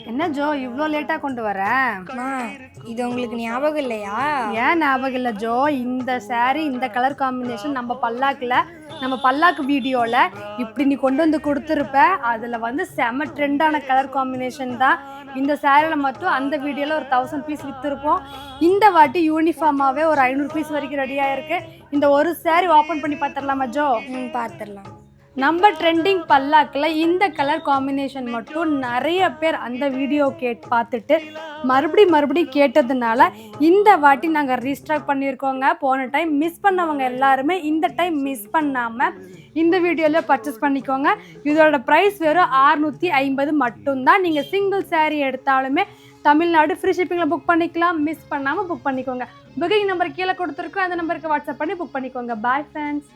என்ன ஜோ இவ்வளோ லேட்டாக கொண்டு வர? இது உங்களுக்கு ஞாபகம் இல்லையா? ஏன் ஞாபகம் இல்லை ஜோ? இந்த saree இந்த கலர் காம்பினேஷன் நம்ம பல்லாக்கு வீடியோவில் இப்படி நீ கொண்டு வந்து கொடுத்துருப்ப. அதில் வந்து செம ட்ரெண்டான கலர் காம்பினேஷன் தான். இந்த சேரீயில் மட்டும் அந்த வீடியோவில் ஒரு 1000 பீஸ் விற்றுருப்போம். இந்த வாட்டி யூனிஃபார்மாகவே ஒரு 500 பீஸ் வரைக்கும் ரெடியாக இருக்குது. இந்த ஒரு saree ஓப்பன் பண்ணி பார்த்துடலாமா ஜோ? பார்த்துடலாம். நம்ம ட்ரெண்டிங் பல்லாக்கில் இந்த கலர் காம்பினேஷன் மட்டும் நிறைய பேர் அந்த வீடியோ பார்த்துட்டு மறுபடியும் கேட்டதுனால இந்த வாட்டி நாங்கள் ரீஸ்டாக் பண்ணியிருக்கோங்க. போன டைம் மிஸ் பண்ணவங்க எல்லாருமே இந்த டைம் மிஸ் பண்ணாமல் இந்த வீடியோவில் பர்ச்சேஸ் பண்ணிக்கோங்க. இதோட ப்ரைஸ் வெறும் 650 மட்டும்தான். நீங்கள் சிங்கிள் saree எடுத்தாலுமே தமிழ்நாடு ஃப்ரீ ஷிப்பிங்கில் புக் பண்ணிக்கலாம். மிஸ் பண்ணாமல் புக் பண்ணிக்கோங்க. புக்கிங் நம்பர் கீழே கொடுத்துருக்கோம். அந்த நம்பருக்கு வாட்ஸ்அப் பண்ணி புக் பண்ணிக்கோங்க. Bye friends.